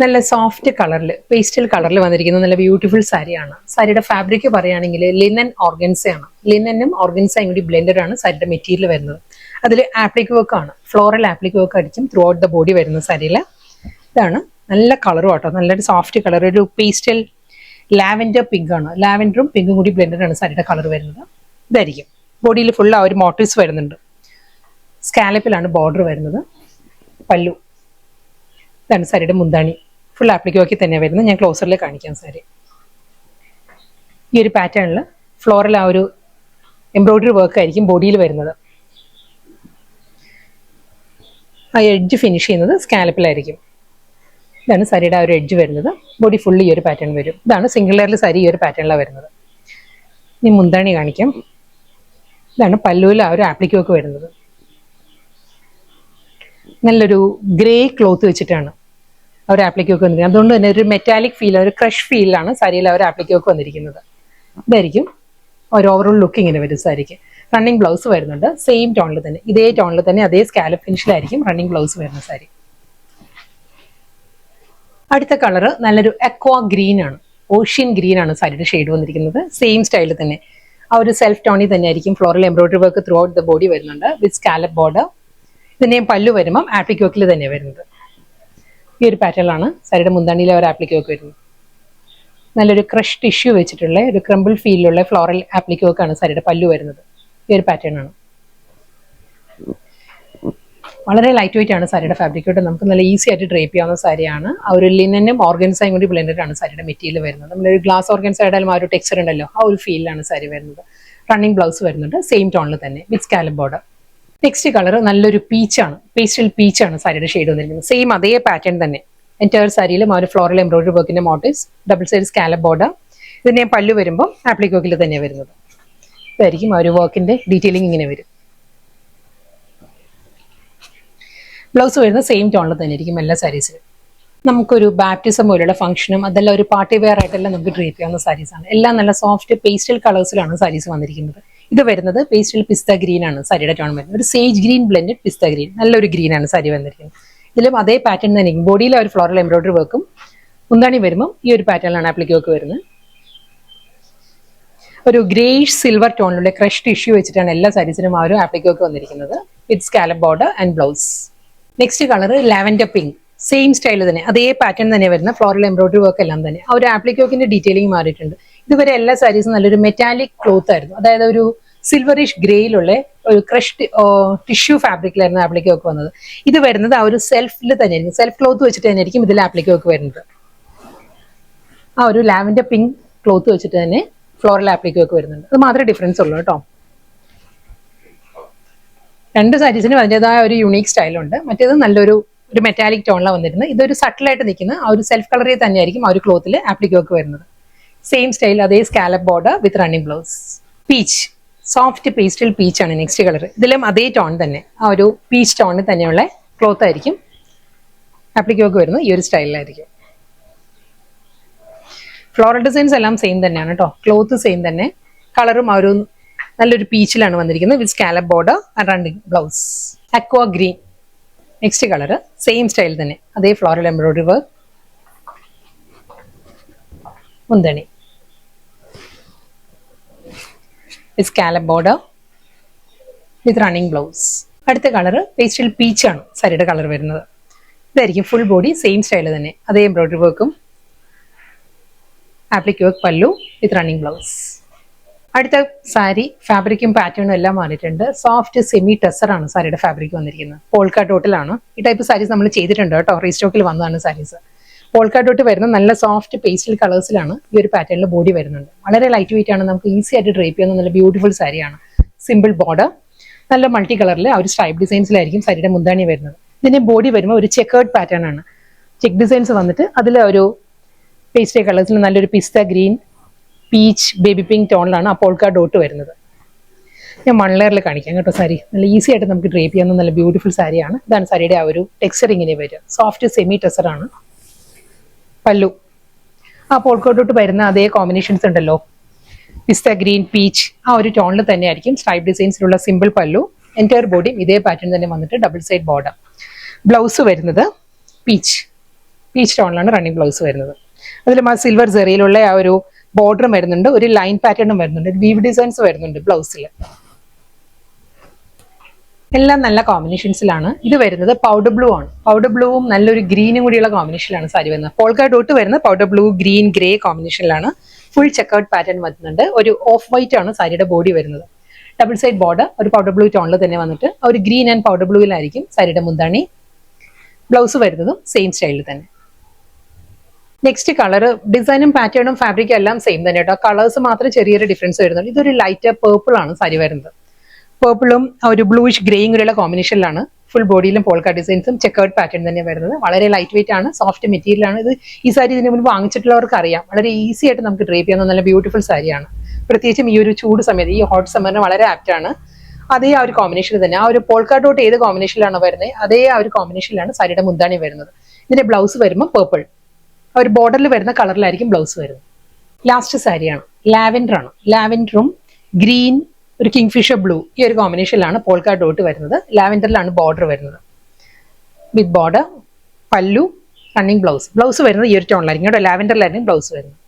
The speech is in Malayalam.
നല്ല സോഫ്റ്റ് കളറിൽ പേസ്റ്റൽ കളറിൽ വന്നിരിക്കുന്ന നല്ല ബ്യൂട്ടിഫുൾ സാരിയാണ്. സാരിയുടെ ഫാബ്രിക് പറയുകയാണെങ്കിൽ ലിനൻ ഓർഗൻസയാണ്. ലിനനും ഓർഗൻസയും കൂടി ബ്ലെൻഡഡ് ആണ് സാരിയുടെ മെറ്റീരിയൽ വരുന്നത്. അതിൽ ആപ്ലിക് വർക്ക് ആണ്, ഫ്ലോറൽ ആപ്ലിക് വർക്ക് അടിച്ചും ത്രൂ ഔട്ട് ദ ബോഡി വരുന്ന സാരിയിൽ. ഇതാണ് നല്ല കളറും ആട്ടോ, നല്ലൊരു സോഫ്റ്റ് കളർ, ഒരു പേസ്റ്റൽ ലാവൻഡർ പിങ്ക് ആണ്. ലാവൻഡറും പിങ്കും കൂടി ബ്ലെൻഡഡ് ആണ് സാരിയുടെ കളർ വരുന്നത്. ഇതായിരിക്കും ബോഡിയിൽ ഫുൾ ആ ഒരു മോട്ടീവ്സ് വരുന്നുണ്ട്. സ്കാലപ്പിലാണ് ബോർഡർ വരുന്നത്. പല്ലു. ഇതാണ് സാരിയുടെ മുന്താണി. ഫുൾ ആപ്ലിക് വർക്ക് തന്നെ വരുന്നത്. ഞാൻ ക്ലോസറിൽ കാണിക്കാം സാരി. ഈ ഒരു പാറ്റേണിൽ ഫ്ലോറൽ ആ ഒരു എംബ്രോയിഡറി വർക്ക് ആയിരിക്കും ബോഡിയിൽ വരുന്നത്. ആ എഡ്ജ് ഫിനിഷ് ചെയ്യുന്നത് സ്കാലപ്പിലായിരിക്കും. ഇതാണ് സാരിയുടെ ആ ഒരു എഡ്ജ് വരുന്നത്. ബോഡി ഫുള്ള് ഈ ഒരു പാറ്റേൺ വരും. ഇതാണ് സിംഗിൾ ലെയറിൽ സാരി ഈ ഒരു പാറ്റേണിലാണ് വരുന്നത്. ഇനി മുന്താണി കാണിക്കാം. ഇതാണ് പല്ലുവിൽ ആ ഒരു ആപ്ലിക് വർക്ക് വരുന്നത്. നല്ലൊരു ഗ്രേ ക്ലോത്ത് വെച്ചിട്ടാണ് ആ ഒരു ആപ്ലിക് വർക്ക് വന്നിരിക്കുന്നത്. അതുകൊണ്ട് തന്നെ ഒരു മെറ്റാലിക് ഫീൽ, ഒരു ക്രഷ് ഫീലാണ് സാരിയിൽ ആ ഒരു ആപ്ലിക് വർക്ക് വന്നിരിക്കുന്നത്. ഇതായിരിക്കും ഒരു ഓവറോൾ ലുക്ക് ഇങ്ങനെ വരും സാരിക്ക്. റണ്ണിങ് ബ്ലൗസ് വരുന്നുണ്ട് സെയിം ടോണിൽ തന്നെ, ഇതേ ടോണിൽ തന്നെ അതേ സ്കാലപ്പ് ഫിനിഷിലായിരിക്കും റണ്ണിങ് ബ്ലൗസ് വരുന്ന സാരി. അടുത്ത കളറ് നല്ലൊരു അക്വാ ഗ്രീൻ ആണ്, ഓഷ്യൻ ഗ്രീൻ ആണ് സാരിയുടെ ഷെയ്ഡ് വന്നിരിക്കുന്നത്. സെയിം സ്റ്റൈലിൽ തന്നെ ആ ഒരു സെൽഫ് ടോണിൽ തന്നെ ആയിരിക്കും floral embroidery work through out the body വരുന്നുണ്ട് വിത്ത് സ്കാലപ്പ് ബോർഡർ. ഇതിന്റെയും പല്ലു വരുമ്പം ആപ്ലിക് വർക്കിൽ തന്നെ വരുന്നത്. ഈ ഒരു പാറ്റേണിലാണ് സാരിയുടെ മുന്താണിയിലെ ഒരു ആപ്ലിക് വർക്ക് വരുന്നത്. നല്ലൊരു ക്രഷ് ടിഷ്യൂ വെച്ചിട്ടുള്ള ഒരു ക്രംബിൾ ഫീലിലുള്ള ഫ്ലോറൽ ആപ്ലിക് വർക്കാണ് സാരിയുടെ പല്ലു വരുന്നത്. ഈ ഒരു പാറ്റേൺ ആണ്. വളരെ ലൈറ്റ് വെയിറ്റ് ആണ് സാരിയുടെ ഫാബ്രിക്. നമുക്ക് നല്ല ഈസി ആയിട്ട് ഡ്രേപ്പ് ചെയ്യാവുന്ന സാരിയാണ്. ആ ഒരു ലിനനും ഓർഗൻസയും കൂടി ബ്ലെൻഡഡ് ആണ് സാരിയുടെ മെറ്റീരിയൽ വരുന്നത്. നമ്മളൊരു ഗ്ലാസ് ഓർഗൻസ ആയാലും ആ ഒരു ടെക്സ്ചർ ഉണ്ടല്ലോ, ആ ഒരു ഫീലിലാണ് സാരി വരുന്നത്. റണ്ണിങ് ബ്ലൗസ് വരുന്നുണ്ട് സെയിം ടോണിൽ തന്നെ വിത്ത് സ്കാലപ്പ് ബോർഡർ. നെക്സ്റ്റ് കളർ നല്ലൊരു പീച്ചാണ്, പേസ്റ്റൽ പീച്ചാണ് സാരിയുടെ ഷെയ്ഡ് വന്നിരിക്കുന്നത്. സെയിം അതേ പാറ്റേൺ തന്നെ എൻറ്റയർ സാരിയിലും ആ ഒരു ഫ്ലോറൽ എംബ്രോയിഡറി വർക്കിന്റെ motifs, double side scallop border. ഇതിനെ പല്ലു വരുമ്പോൾ ആപ്ലിക് വർക്കിൽ തന്നെ വരുന്നത്. ഇതായിരിക്കും ആ ഒരു വർക്കിന്റെ ഡീറ്റെയിലിംഗ് ഇങ്ങനെ വരും. ബ്ലൗസ് വരുന്ന സെയിം ടോണിൽ തന്നെ ആയിരിക്കും എല്ലാ സാരീസിലും. നമുക്കൊരു ബാപ്റ്റിസം പോലുള്ള ഫംഗ്ഷനും അതെല്ലാം ഒരു പാർട്ടി വെയർ ആയിട്ടെല്ലാം നമുക്ക് ഡ്രേപ്പ് ചെയ്യാവുന്ന സാരീസാണ്. എല്ലാം നല്ല സോഫ്റ്റ് പേസ്റ്റൽ കളേഴ്സിലാണ് സാരീസ് വന്നിരിക്കുന്നത്. ഇത് വരുന്നത് പേസ്റ്റൽ പിസ്ത ഗ്രീൻ ആണ് സാരിയുടെ ടോൺ വരുന്നത്. ഒരു സേജ് ഗ്രീൻ ബ്ലെൻഡഡ് പിസ്ത ഗ്രീൻ, നല്ലൊരു ഗ്രീൻ ആണ് സാരി വന്നിരിക്കുന്നത്. ഇതിലും അതേ പാറ്റേൺ തന്നെ ബോഡിയിൽ ഒരു ഫ്ലോറൽ എംബ്രോയിഡറി വർക്കും. മുന്താണി വരുമ്പോൾ ഈ ഒരു പാറ്റേണിലാണ് ആപ്ലിക് വർക്ക് വരുന്നത്. ഒരു ഗ്രേഷ് സിൽവർ ടോണിലുള്ള ക്രഷ് ടിഷ്യൂ വെച്ചിട്ടാണ് എല്ലാ സാരീസിലും ആ ഒരു ആപ്ലിക് വർക്ക് വന്നിരിക്കുന്നത് with scallop border and blouse. Next colour lavender pink, same style തന്നെ അതേ പാറ്റേൺ തന്നെ വരുന്ന ഫ്ലോറൽ എംബ്രോയിഡറി വർക്ക് എല്ലാം തന്നെ. ആ ഒരു ആപ്ലിക് വർക്കിന്റെ ഡീറ്റെയിലിംഗ് മാറിയിട്ടുണ്ട്. ഇതുവരെ എല്ലാ സാരീസും നല്ലൊരു മെറ്റാലിക് ക്ലോത്ത് ആയിരുന്നു, അതായത് ഒരു സിൽവറിഷ് ഗ്രേയിലുള്ള ഒരു ക്രഷ് ടിഷ്യൂ ഫാബ്രിക്കിലായിരുന്നു ആപ്ലിക് വർക്ക് വന്നത്. ഇത് വരുന്നത് ആ ഒരു സെൽഫിൽ തന്നെയായിരിക്കും, സെൽഫ് ക്ലോത്ത് വെച്ചിട്ട് തന്നെയായിരിക്കും ഇതിൽ ആപ്ലിക് വർക്ക് വരുന്നത്. ആ ഒരു ലാവൻഡർ പിങ്ക് ക്ലോത്ത് വെച്ചിട്ട് തന്നെ ഫ്ലോറൽ ആപ്ലിക് വർക്ക് വരുന്നുണ്ട്. അത് മാത്രമേ ഡിഫറൻസ് ഉള്ളൂ കേട്ടോ. രണ്ട് സാരീസിനും അതിൻ്റെതായ ഒരു യുണീക് സ്റ്റൈലുണ്ട്. മറ്റേത് നല്ലൊരു മെറ്റാലിക് ടോണിലാണ് വന്നിരുന്നത്. ഇതൊരു സട്ടിലായിട്ട് നിൽക്കുന്ന ആ ഒരു സെൽഫ് കളറിൽ തന്നെയായിരിക്കും ആ ഒരു ക്ലോത്തിൽ ആപ്ലിക് വർക്ക് വരുന്നത്. സെയിം സ്റ്റൈൽ അതേ scallop border with running blouse. Peach, soft pastel peach ആണ് നെക്സ്റ്റ് കളർ. ഇതിലും അതേ ടോൺ തന്നെ ആ ഒരു പീച്ച് ടോണിൽ തന്നെയുള്ള ക്ലോത്ത് ആയിരിക്കും ആപ്ലിക് വർക്ക് വരുന്നത്. ഈ ഒരു സ്റ്റൈലിലായിരിക്കും. ഫ്ലോറൽ ഡിസൈൻസ് എല്ലാം സെയിം തന്നെയാണ് കേട്ടോ. ക്ലോത്ത് സെയിം തന്നെ, കളറും ആ ഒരു നല്ലൊരു പീച്ചിലാണ് വന്നിരിക്കുന്നത് with scallop border and running blouse. Aqua green next colour, same style തന്നെ അതേ ഫ്ലോറൽ എംബ്രോയിഡറി വർക്ക്. മുന്താണി with scallop border with running blouse. അടുത്ത കളർ പേസ്റ്റൽ പീച്ചാണ് സാരിയുടെ കളർ വരുന്നത്. ഇതായിരിക്കും ഫുൾ ബോഡി സെയിം സ്റ്റൈൽ തന്നെ അതേ എംബ്രോയിഡറി വർക്കും ആപ്ലിക് വർക്ക് പല്ലു വിത്ത് റണ്ണിങ് ബ്ലൗസ്. അടുത്ത സാരി ഫാബ്രിക്കും പാറ്റേണും എല്ലാം മാറിയിട്ടുണ്ട്. സോഫ്റ്റ് സെമി ടെസർ ആണ് സാരിയുടെ ഫാബ്രിക് വന്നിരിക്കുന്നത്. പോൾക്ക ഡോട്ടിലാണ് ഈ ടൈപ്പ് സാരീസ് നമ്മൾ ചെയ്തിട്ടുണ്ട് കേട്ടോ. റീസ്റ്റോക്കിൽ വന്നതാണ് സാരീസ്. പോൾക്ക ഡോട്ട് വരുന്ന നല്ല സോഫ്റ്റ് പേസ്റ്റൽ കളേഴ്സിലാണ് ഈ ഒരു പാറ്റേണിൽ ബോഡി വരുന്നുണ്ട്. വളരെ ലൈറ്റ് വെയിറ്റ് ആണ്, നമുക്ക് ഈസി ആയിട്ട് ഡ്രേപ്പ് ചെയ്യുന്ന നല്ല ബ്യൂട്ടിഫുൾ സാരിയാണ്. സിമ്പിൾ ബോർഡർ, നല്ല മൾട്ടി കളറിൽ ആ ഒരു സ്ട്രൈപ്പ് ഡിസൈൻസിലായിരിക്കും സാരിയുടെ മുന്താണി വരുന്നത്. ഇതിന്റെ ബോഡി വരുമ്പോൾ ഒരു ചെക്കേർഡ് പാറ്റേൺ ആണ്. ചെക്ക് ഡിസൈൻസ് വന്നിട്ട് അതിൽ ഒരു പേസ്റ്റൽ കളേഴ്സിൽ നല്ലൊരു പിസ്ത ഗ്രീൻ, പീച്ച്, ബേബി പിങ്ക് ടോണിലാണ് ആ പോൾക്ക ഡോട്ട് വരുന്നത്. ഞാൻ 1 ലെയറിൽ കാണിക്കാം കേട്ടോ. സാരി നല്ല ഈസി ആയിട്ട് നമുക്ക് ഡ്രേപ്പ് ചെയ്യാവുന്ന നല്ല ബ്യൂട്ടിഫുൾ സാരിയാണ്. ഇതാണ് സാരിയുടെ ആ ഒരു ടെക്സ്ചർ ഇങ്ങനെ വരിക. സോഫ്റ്റ് സെമി ടെക്സ്ചർ ആണ്. പല്ലു ആ പോൾക്ക ഡോട്ട് വരുന്ന അതേ കോമ്പിനേഷൻസ് ഉണ്ടല്ലോ, പിസ്ത ഗ്രീൻ, പീച്ച്, ആ ഒരു ടോണിൽ തന്നെ ആയിരിക്കും സ്ട്രൈപ്പ് ഡിസൈൻസിലുള്ള സിമ്പിൾ പല്ലു. എൻറ്റയർ ബോഡിയും ഇതേ പാറ്റേൺ തന്നെ വന്നിട്ട് ഡബിൾ സൈഡ് ബോർഡർ. ബ്ലൗസ് വരുന്നത് പീച്ച് പീച്ച് ടോണിലാണ് റണ്ണിങ് ബ്ലൗസ് വരുന്നത്. അതിൽ ആ സിൽവർ സെറിയിലുള്ള ആ ഒരു ബോർഡറും വരുന്നുണ്ട്, ഒരു ലൈൻ പാറ്റേണും വരുന്നുണ്ട്, വീവ് ഡിസൈൻസ് വരുന്നുണ്ട് ബ്ലൗസിൽ. എല്ലാം നല്ല കോമ്പിനേഷൻസിലാണ്. ഇത് വരുന്നത് പൗഡർ ബ്ലൂ ആണ്. പൗഡർ ബ്ലൂവും നല്ലൊരു ഗ്രീനും കൂടിയുള്ള കോമ്പിനേഷനിലാണ് സാരി വരുന്നത്. പോൾക്ക ഡോട്ട് വരുന്ന പൗഡർ ബ്ലൂ, ഗ്രീൻ, ഗ്രേ കോമ്പിനേഷനിലാണ്. ഫുൾ ചെക്കൗട്ട് പാറ്റേൺ വരുന്നുണ്ട്. ഒരു ഓഫ് വൈറ്റ് ആണ് സാരിയുടെ ബോഡി വരുന്നത്. ഡബിൾ സൈഡ് ബോർഡർ ഒരു പൗഡർ ബ്ലൂ ടോണിൽ തന്നെ വന്നിട്ട് ഒരു ഗ്രീൻ ആൻഡ് പൗഡർ ബ്ലൂവിലായിരിക്കും സാരിയുടെ മുന്താണി. ബ്ലൗസ് വരുന്നതും സെയിം സ്റ്റൈലിൽ തന്നെ. നെക്സ്റ്റ് കളർ ഡിസൈനും പാറ്റേണും ഫാബ്രിക്കും എല്ലാം സെയിം തന്നെ കേട്ടോ. കളേഴ്സ് മാത്രം ചെറിയൊരു ഡിഫറൻസ് വരുന്നുണ്ട്. ഇതൊരു ലൈറ്റ് പേർപ്പിൾ ആണ് സാരി വരുന്നത്. പേർപ്പിളും ഒരു ബ്ലൂയിഷ് ഗ്രേയും കൂടെയുള്ള കോമ്പിനേഷനിലാണ്. ഫുൾ ബോഡിയിലും പോൾക്ക ഡിസൈൻസും ചെക്കൗട്ട് പാറ്റേൺ തന്നെ വരുന്നത്. വളരെ ലൈറ്റ് വെയിറ്റ് ആണ്, സോഫ്റ്റ് മെറ്റീരിയൽ ആണ്. ഇത് ഈ സാരി ഇതിന് മുൻപ് വാങ്ങിച്ചിട്ടുള്ളവർക്ക് അറിയാം, വളരെ ഈസി ആയിട്ട് നമുക്ക് ഡ്രേപ്പ് ചെയ്യാവുന്ന നല്ല ബ്യൂട്ടിഫുൾ സാരിയാണ്. പ്രത്യേകിച്ചും ഈ ഒരു ചൂട് സമയത്ത്, ഈ ഹോട്ട് സമ്മറിന് വളരെ ആപ്റ്റ് ആണ്. അതേ ആ ഒരു കോമ്പിനേഷൻ തന്നെ, ആ ഒരു പോൾക്ക ഡോട്ട് ഏത് കോമ്പിനേഷനിലാണോ വരുന്നത് അതേ ആ ഒരു കോമ്പിനേഷനിലാണ് സാരിയുടെ മുന്താണി വരുന്നത്. ഇതിന്റെ ബ്ലൗസ് വരുമ്പോൾ പേർപ്പിൾ ആ ഒരു ബോർഡറിൽ വരുന്ന കളറിലായിരിക്കും ബ്ലൗസ് വരുന്നത്. ലാസ്റ്റ് സാരിയാണ്, ലാവൻഡർ ആണ്. ലാവൻഡറും ഗ്രീൻ, ഒരു കിങ്ഫിഷർ ബ്ലൂ, ഈ ഒരു കോമ്പിനേഷനിലാണ് പോൾക്ക ഡോട്ട് വരുന്നത്. ലാവൻഡറിലാണ് ബോർഡർ വരുന്നത്. വിത്ത് ബോർഡർ, പല്ലു, റണ്ണിങ് ബ്ലൗസ്. ബ്ലൗസ് വരുന്നത് ഈ ഒരു ടോണിലായിരിക്കും കേട്ടോ, ലാവൻഡറിലായിരിക്കും ബ്ലൗസ് വരുന്നത്.